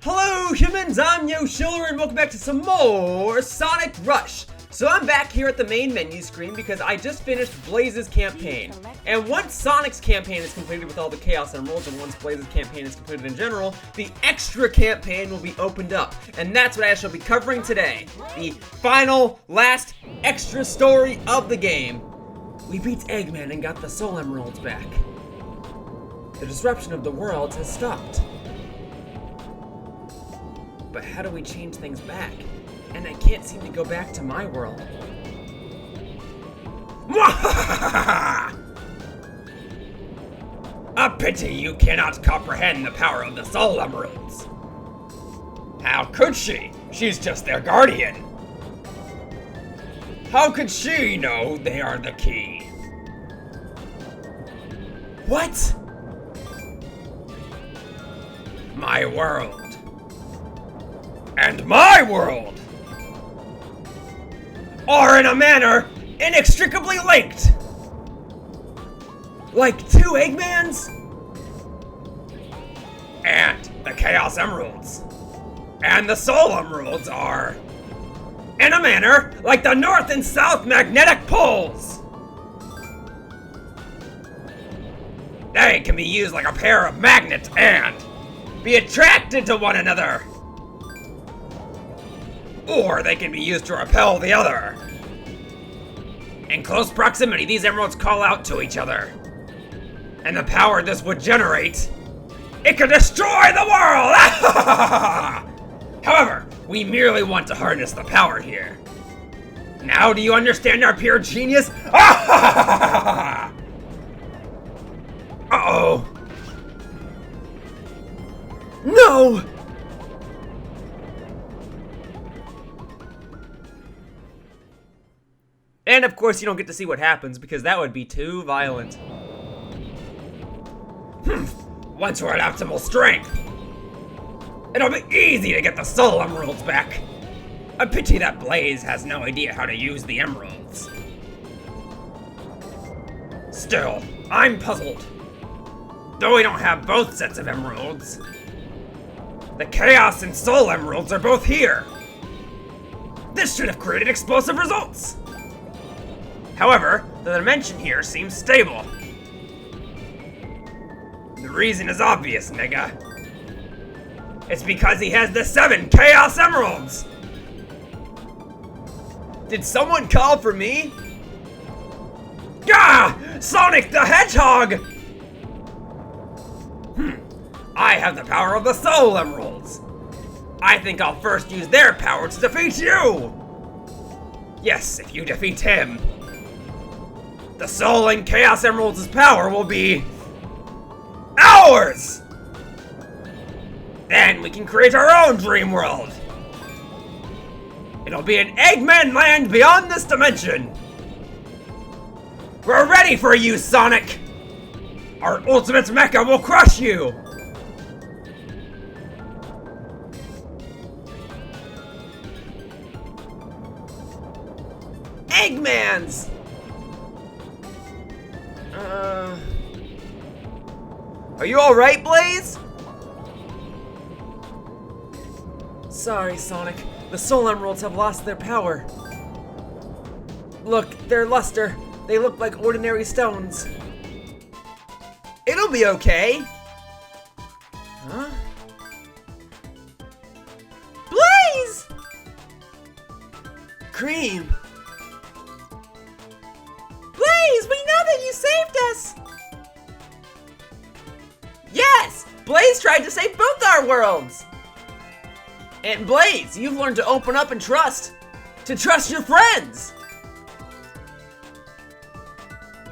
Hello humans, I'm Yoshiller and welcome back to some more Sonic Rush. So I'm back here at the main menu screen because I just finished Blaze's campaign. And once Sonic's campaign is completed with all the Chaos Emeralds, and once Blaze's campaign is completed in general, the extra campaign will be opened up. And that's what I shall be covering today. The final, last, extra story of the game. We beat Eggman and got the Soul Emeralds back. The disruption of the worlds has stopped. But how do we change things back? And I can't seem to go back to my world. A pity you cannot comprehend the power of the Soul Emeralds. How could she? She's just their guardian. How could she know they are the key? What? My world. And my world are in a manner inextricably linked. Like two Eggmans? And the Chaos Emeralds and the Soul Emeralds are in a manner like the North and South magnetic poles. They can be used like a pair of magnets and be attracted to one another. Or they can be used to repel the other. In close proximity, these emeralds call out to each other. And the power this would generate, it could destroy the world! However, we merely want to harness the power here. Now do you understand our pure genius? Uh-oh. No! And of course you don't get to see what happens because that would be too violent. Once we're at optimal strength, it'll be easy to get the Soul Emeralds back. A pity that Blaze has no idea how to use the emeralds. Still, I'm puzzled. Though we don't have both sets of emeralds, the Chaos and Soul Emeralds are both here. This should have created explosive results. However, the dimension here seems stable. The reason is obvious, Nega. It's because he has the 7 Chaos Emeralds! Did someone call for me? Gah! Sonic the Hedgehog! I have the power of the Soul Emeralds. I think I'll first use their power to defeat you! Yes, if you defeat him, the Soul and Chaos Emeralds' power will be ours! Then we can create our own dream world. It'll be an Eggman land beyond this dimension. We're ready for you, Sonic! Our ultimate mecha will crush you! Eggmans! Are you alright, Blaze? Sorry, Sonic. The Soul Emeralds have lost their power. Look, their luster. They look like ordinary stones. It'll be okay. Huh? Blaze! Cream! Blaze, we know that you saved us! Yes! Blaze tried to save both our worlds! And Blaze, you've learned to open up and trust. To trust your friends!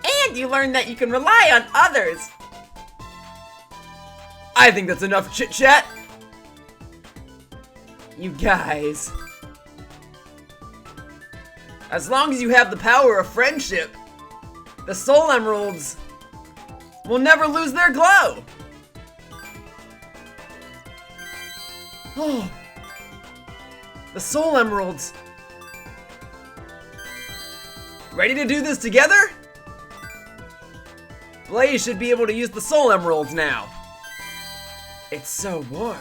And you learned that you can rely on others. I think that's enough chit-chat. You guys. As long as you have the power of friendship, the Soul Emeralds will never lose their glow. Oh, the Soul Emeralds. Ready to do this together? Blaze should be able to use the Soul Emeralds now. It's so warm.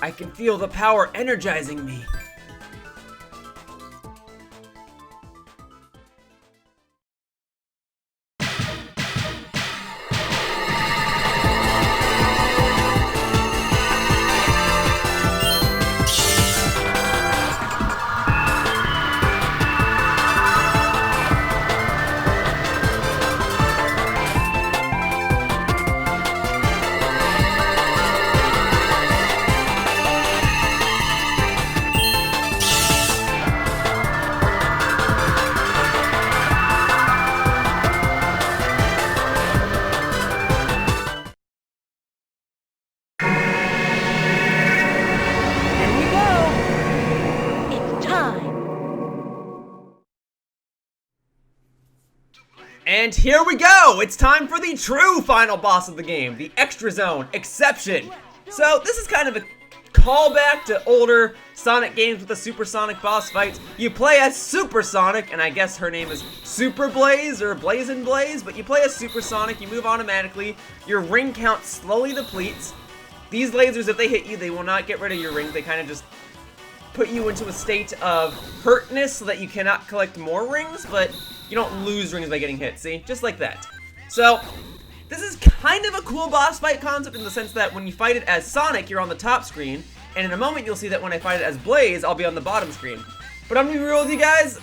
I can feel the power energizing me. And here we go! It's time for the true final boss of the game, the Extra Zone Exception. So this is kind of a callback to older Sonic games with the Supersonic boss fights. You play as Supersonic, and I guess her name is Super Blaze or Blazin' Blaze, but you play as Supersonic, you move automatically, your ring count slowly depletes. These lasers, if they hit you, they will not get rid of your rings, they kind of just put you into a state of hurtness so that you cannot collect more rings, but you don't lose rings by getting hit, see? Just like that. So, this is kind of a cool boss fight concept in the sense that when you fight it as Sonic, you're on the top screen, and in a moment you'll see that when I fight it as Blaze, I'll be on the bottom screen. But I'm gonna be real with you guys,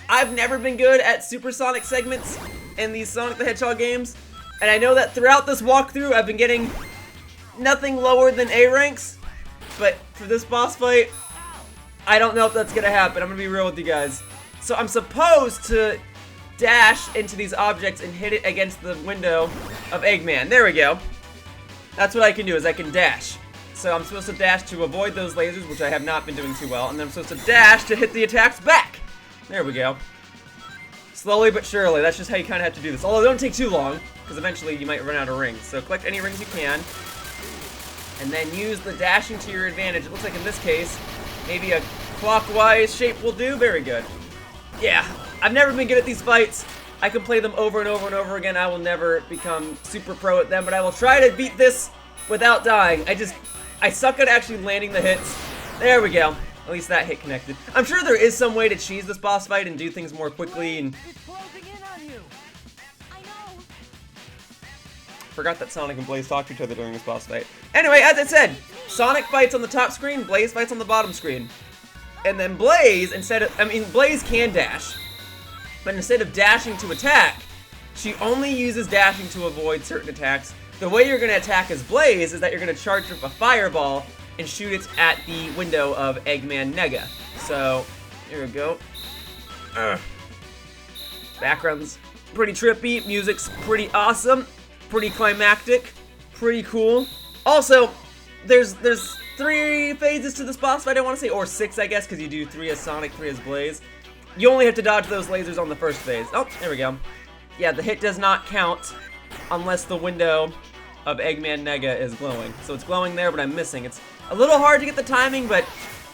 I've never been good at Supersonic segments in these Sonic the Hedgehog games, and I know that throughout this walkthrough I've been getting nothing lower than A ranks, but for this boss fight, I don't know if that's gonna happen. I'm gonna be real with you guys. So I'm supposed to dash into these objects and hit it against the window of Eggman. There we go. That's what I can do, is I can dash. So I'm supposed to dash to avoid those lasers, which I have not been doing too well, and then I'm supposed to dash to hit the attacks back. There we go. Slowly but surely, that's just how you kind of have to do this. Although it don't take too long, because eventually you might run out of rings. So collect any rings you can, and then use the dashing to your advantage. It looks like in this case, maybe a clockwise shape will do. Very good. Yeah, I've never been good at these fights. I can play them over and over and over again. I will never become super pro at them, but I will try to beat this without dying. I suck at actually landing the hits. There we go. At least that hit connected. I'm sure there is some way to cheese this boss fight and do things more quickly and... Forgot that Sonic and Blaze talk to each other during this boss fight. Anyway, as I said, Sonic fights on the top screen, Blaze fights on the bottom screen. And then Blaze, Blaze can dash, but instead of dashing to attack, she only uses dashing to avoid certain attacks. The way you're going to attack as Blaze is that you're going to charge up a fireball and shoot it at the window of Eggman Nega. So, here we go. Background's pretty trippy, music's pretty awesome, pretty climactic, pretty cool. Also, there's 3 phases to this boss fight, I want to say, or 6, I guess, because you do 3 as Sonic, 3 as Blaze. You only have to dodge those lasers on the first phase. Oh, there we go. Yeah, the hit does not count unless the window of Eggman Nega is glowing. So it's glowing there, but I'm missing. It's a little hard to get the timing, but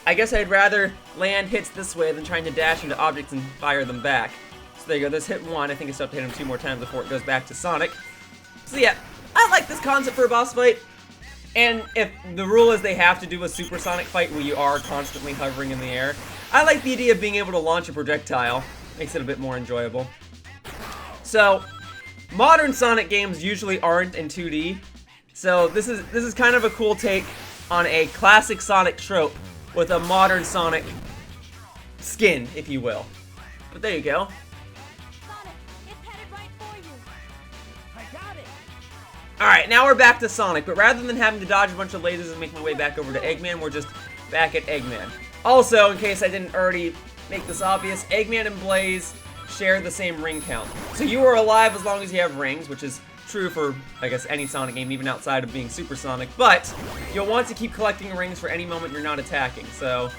I guess I'd rather land hits this way than trying to dash into objects and fire them back. So there you go, there's hit 1. I think I still have to hit him 2 more times before it goes back to Sonic. So yeah, I like this concept for a boss fight. And if the rule is they have to do a supersonic fight where you are constantly hovering in the air, I like the idea of being able to launch a projectile. Makes it a bit more enjoyable. So, modern Sonic games usually aren't in 2D. So this is kind of a cool take on a classic Sonic trope with a modern Sonic skin, if you will. But there you go. Alright, now we're back to Sonic, but rather than having to dodge a bunch of lasers and make my way back over to Eggman, we're just back at Eggman. Also, in case I didn't already make this obvious, Eggman and Blaze share the same ring count. So you are alive as long as you have rings, which is true for, I guess, any Sonic game, even outside of being Supersonic, but you'll want to keep collecting rings for any moment you're not attacking, so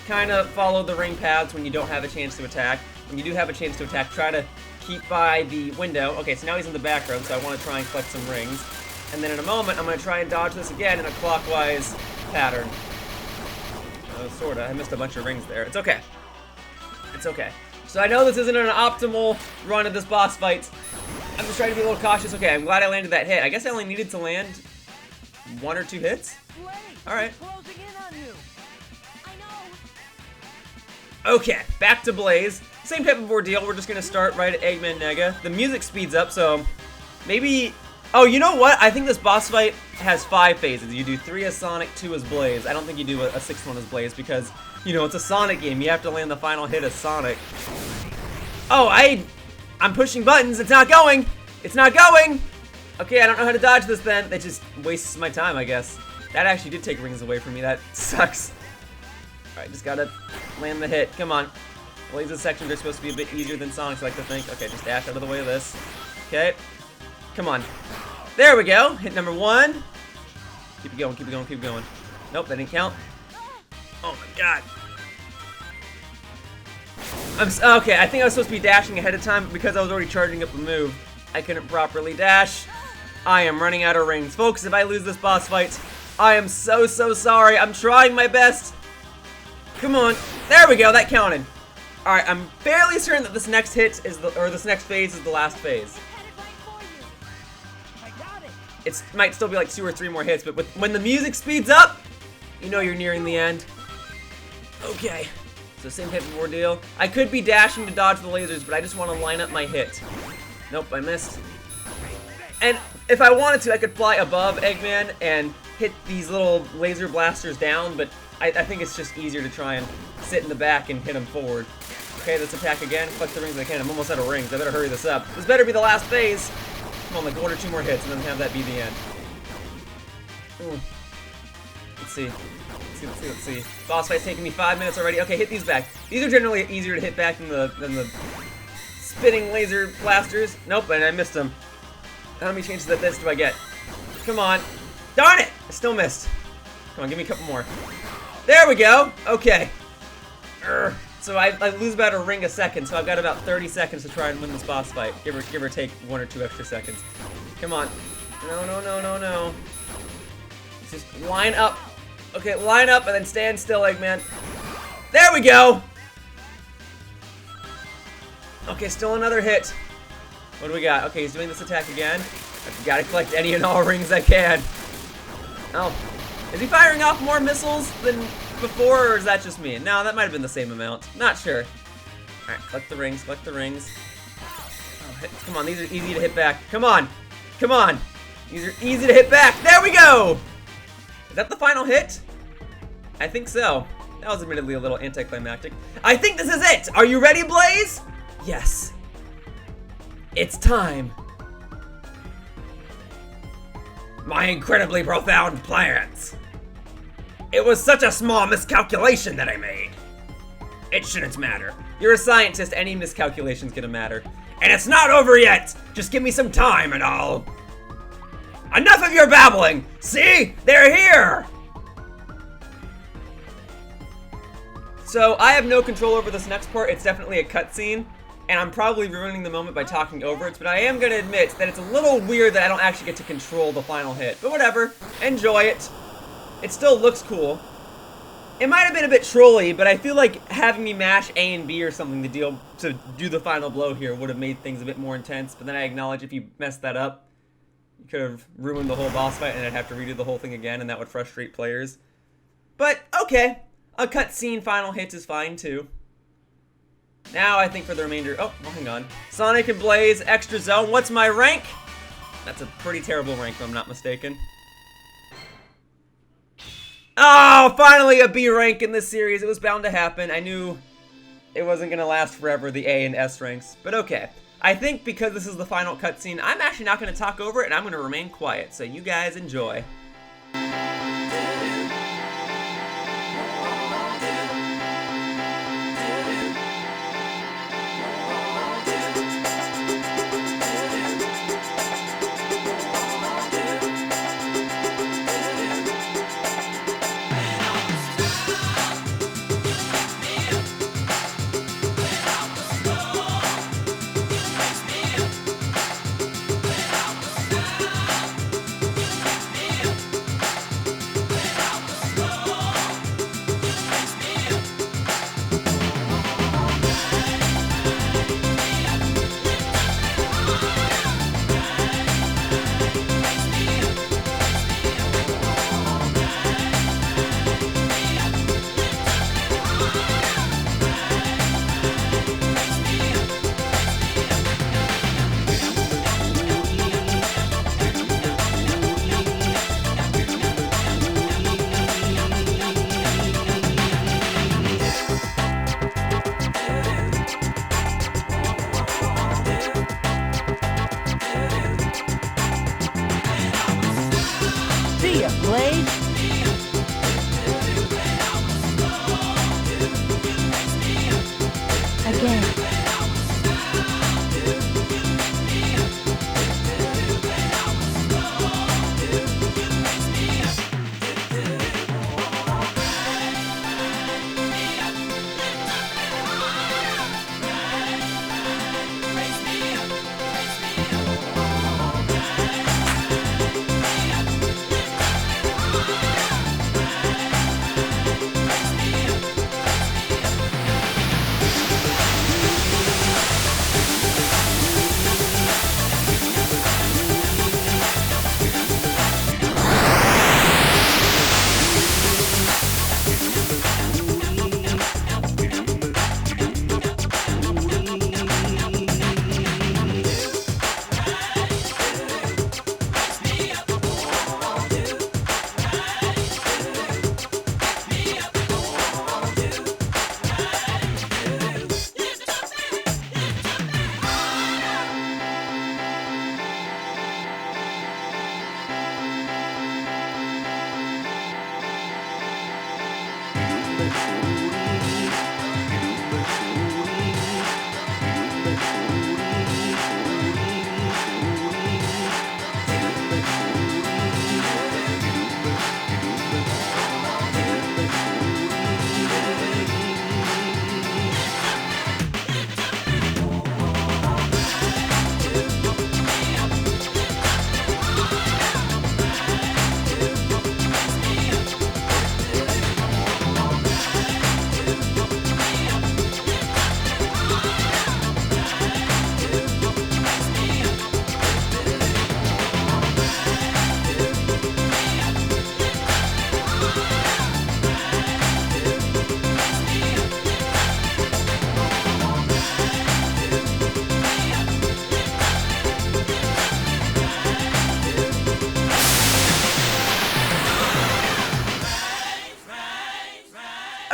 kind of follow the ring paths when you don't have a chance to attack. When you do have a chance to attack, try to keep by the window. Okay, so now he's in the back row, so I want to try and collect some rings. And then in a moment, I'm going to try and dodge this again in a clockwise pattern. Sorta. I missed a bunch of rings there. It's okay. It's okay. So I know this isn't an optimal run of this boss fight. I'm just trying to be a little cautious. Okay, I'm glad I landed that hit. I guess I only needed to land 1 or 2 hits? Alright. Okay, back to Blaze. Same type of ordeal. We're just gonna start right at Eggman Nega. The music speeds up, so maybe... Oh, you know what? I think this boss fight has 5 phases. You do 3 as Sonic, 2 as Blaze. I don't think you do a 6th one as Blaze because, you know, it's a Sonic game. You have to land the final hit as Sonic. Oh, I'm pushing buttons. It's not going. It's not going. Okay, I don't know how to dodge this then. That just wastes my time, I guess. That actually did take rings away from me. That sucks. Alright, just gotta land the hit. Come on. Blaze's sections are supposed to be a bit easier than Sonic's, I like to think. Okay, just dash out of the way of this. Okay. Come on. There we go. Hit number 1. Keep it going, keep it going, keep it going. Nope, that didn't count. Oh my god. Okay, I think I was supposed to be dashing ahead of time, but because I was already charging up a move, I couldn't properly dash. I am running out of rings. Folks, if I lose this boss fight, I am so sorry. I'm trying my best. Come on. There we go, that counted. Alright, I'm fairly certain that this next hit is this next phase is the last phase. It might still be like 2 or 3 more hits, but when the music speeds up, you know you're nearing the end. Okay. So same type of ordeal. I could be dashing to dodge the lasers, but I just want to line up my hit. Nope, I missed. And if I wanted to, I could fly above Eggman and hit these little laser blasters down, but I think it's just easier to try and sit in the back and hit them forward. Okay, let's attack again. Collect the rings I can. I'm almost out of rings. I better hurry this up. This better be the last phase. Come on, like 1 or 2 more hits and then have that be the end. Let's see. Let's see. Boss fight's taking me 5 minutes already. Okay, hit these back. These are generally easier to hit back than the spinning laser blasters. Nope, and I missed them. How many chances at this do I get? Come on. Darn it! I still missed. Come on, give me a couple more. There we go. Okay. So I lose about a ring a second, so I've got about 30 seconds to try and win this boss fight. Give or take 1 or 2 extra seconds. Come on. No. Just line up. Okay, line up and then stand still, Eggman. There we go! Okay, still another hit. What do we got? Okay, he's doing this attack again. I've got to collect any and all rings I can. Oh. Is he firing off more missiles than before, or is that just me? No, that might have been the same amount. Not sure. Alright, collect the rings, collect the rings. Oh, come on, these are easy to hit back. Come on! Come on! These are easy to hit back! There we go! Is that the final hit? I think so. That was admittedly a little anticlimactic. I think this is it! Are you ready, Blaze? Yes. It's time. My incredibly profound plans. It was such a small miscalculation that I made. It shouldn't matter. You're a scientist, any miscalculation's gonna matter. And it's not over yet! Just give me some time and I'll... Enough of your babbling! See? They're here! So, I have no control over this next part. It's definitely a cutscene. And I'm probably ruining the moment by talking over it, but I am gonna admit that it's a little weird that I don't actually get to control the final hit. But whatever. Enjoy it. It still looks cool. It might have been a bit trolly, but I feel like having me mash A and B or something to do the final blow here would have made things a bit more intense. But then I acknowledge if you messed that up, you could have ruined the whole boss fight and I'd have to redo the whole thing again, and that would frustrate players. But, okay. A cutscene final hit is fine, too. Now, I think for the remainder... Oh, well, hang on. Sonic and Blaze, Extra Zone. What's my rank? That's a pretty terrible rank, if I'm not mistaken. Oh, finally a B rank in this series. It was bound to happen. I knew it wasn't going to last forever, the A and S ranks. But okay. I think because this is the final cutscene, I'm actually not going to talk over it, and I'm going to remain quiet. So you guys enjoy. See ya, Blade. Again.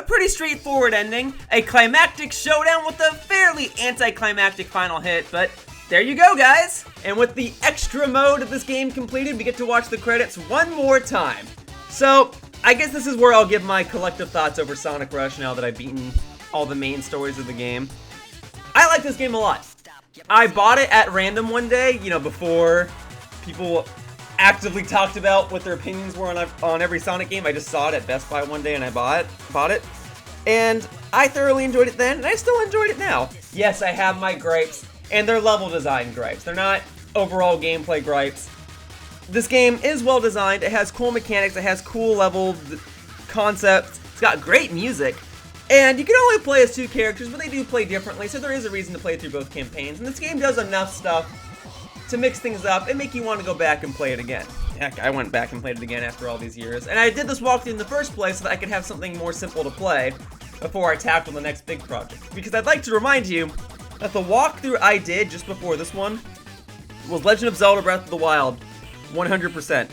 Pretty straightforward ending, a climactic showdown with a fairly anticlimactic final hit, but there you go, guys! And with the extra mode of this game completed, we get to watch the credits one more time. So, I guess this is where I'll give my collective thoughts over Sonic Rush now that I've beaten all the main stories of the game. I like this game a lot. I bought it at random one day, you know, before people actively talked about what their opinions were on every Sonic game. I just saw it at Best Buy one day and I bought it. And I thoroughly enjoyed it then, and I still enjoyed it now. Yes, I have my gripes, and they're level design gripes. They're not overall gameplay gripes. This game is well designed, it has cool mechanics, it has cool level concepts, it's got great music, and you can only play as two characters, but they do play differently, so there is a reason to play through both campaigns, and this game does enough stuff to mix things up and make you want to go back and play it again. Heck, I went back and played it again after all these years, and I did this walkthrough in the first place so that I could have something more simple to play before I tackle the next big project. Because I'd like to remind you that the walkthrough I did just before this one was Legend of Zelda Breath of the Wild, 100%.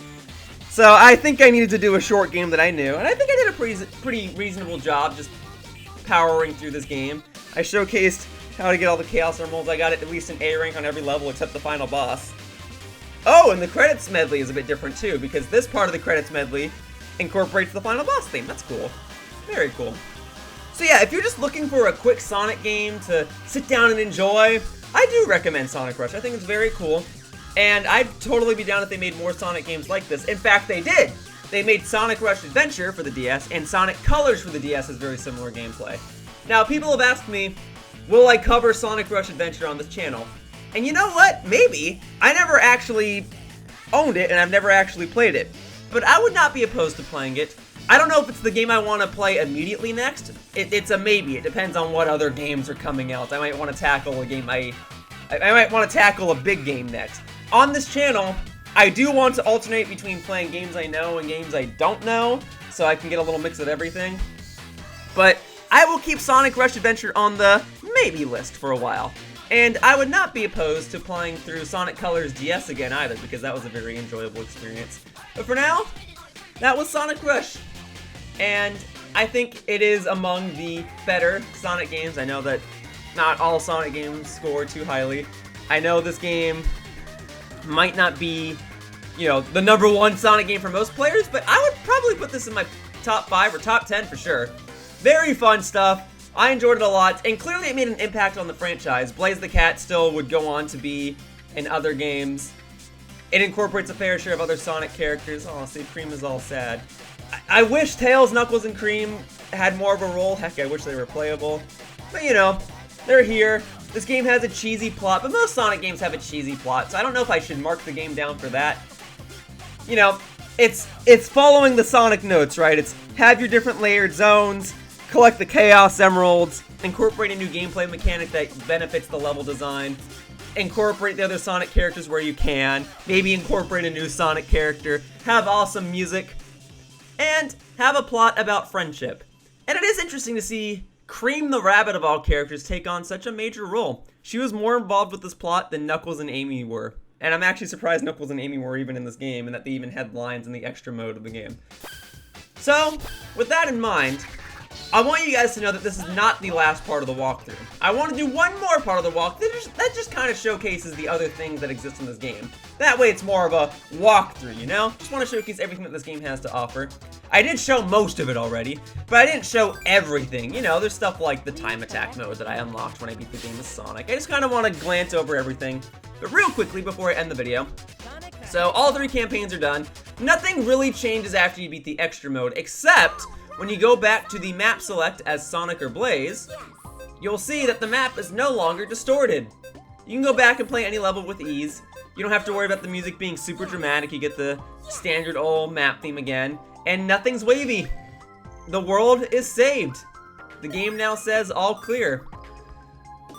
So I think I needed to do a short game that I knew, and I think I did a pretty reasonable job just powering through this game. I showcased how to get all the Chaos Emeralds. I got at least an A rank on every level except the final boss. Oh, and the credits medley is a bit different too, because this part of the credits medley incorporates the final boss theme. That's cool. Very cool. So yeah, if you're just looking for a quick Sonic game to sit down and enjoy, I do recommend Sonic Rush. I think it's very cool, and I'd totally be down if they made more Sonic games like this. In fact, they did! They made Sonic Rush Adventure for the DS, and Sonic Colors for the DS has very similar gameplay. Now, people have asked me, will I cover Sonic Rush Adventure on this channel? And you know what? Maybe. I never actually owned it, and I've never actually played it. But I would not be opposed to playing it. I don't know if it's the game I want to play immediately next. It's a maybe. It depends on what other games are coming out. I might want to tackle a game I might want to tackle a big game next. On this channel, I do want to alternate between playing games I know and games I don't know, so I can get a little mix of everything. But I will keep Sonic Rush Adventure on the maybe list for a while. And I would not be opposed to playing through Sonic Colors DS again either, because that was a very enjoyable experience. But for now, that was Sonic Rush. And I think it is among the better Sonic games. I know that not all Sonic games score too highly. I know this game might not be you know, the #1 Sonic game for most players, but I would probably put this in my top 5 or top 10 for sure. Very fun stuff. I enjoyed it a lot, and clearly it made an impact on the franchise. Blaze the Cat still would go on to be in other games. It incorporates a fair share of other Sonic characters. Oh, see, Cream is all sad. I wish Tails, Knuckles, and Cream had more of a role. Heck, I wish they were playable. But, you know, they're here. This game has a cheesy plot, but most Sonic games have a cheesy plot, so I don't know if I should mark the game down for that. You know, it's following the Sonic notes, right? It's have your different layered zones, collect the Chaos Emeralds, incorporate a new gameplay mechanic that benefits the level design, incorporate the other Sonic characters where you can, maybe incorporate a new Sonic character, have awesome music, and have a plot about friendship. And it is interesting to see Cream the Rabbit of all characters take on such a major role. She was more involved with this plot than Knuckles and Amy were. And I'm actually surprised Knuckles and Amy were even in this game and that they even had lines in the extra mode of the game. So, with that in mind, I want you guys to know that this is not the last part of the walkthrough. I want to do one more part of the walkthrough that just kind of showcases the other things that exist in this game. That way it's more of a walkthrough, you know? Just want to showcase everything that this game has to offer. I did show most of it already, but I didn't show everything. You know, there's stuff like the time attack mode that I unlocked when I beat the game with Sonic. I just kind of want to glance over everything. But real quickly before I end the video, so all 3 campaigns are done. Nothing really changes after you beat the extra mode, except when you go back to the map select as Sonic or Blaze, you'll see that the map is no longer distorted. You can go back and play any level with ease. You don't have to worry about the music being super dramatic. You get the standard old map theme again, and nothing's wavy. The world is saved. The game now says all clear.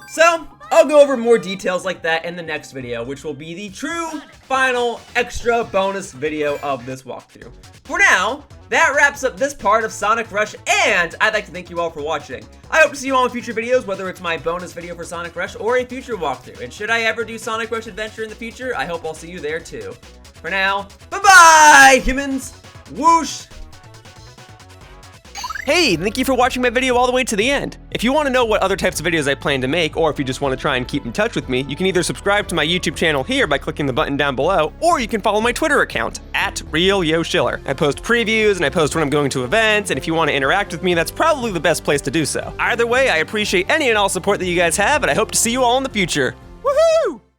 So, I'll go over more details like that in the next video, which will be the true, final, extra bonus video of this walkthrough. For now, that wraps up this part of Sonic Rush, and I'd like to thank you all for watching. I hope to see you all in future videos, whether it's my bonus video for Sonic Rush or a future walkthrough. And should I ever do Sonic Rush Adventure in the future, I hope I'll see you there too. For now, bye-bye, humans! Whoosh! Hey, thank you for watching my video all the way to the end. If you want to know what other types of videos I plan to make, or if you just want to try and keep in touch with me, you can either subscribe to my YouTube channel here by clicking the button down below, or you can follow my Twitter account, @RealYoshiller. I post previews and I post when I'm going to events, and if you want to interact with me, that's probably the best place to do so. Either way, I appreciate any and all support that you guys have, and I hope to see you all in the future. Woohoo!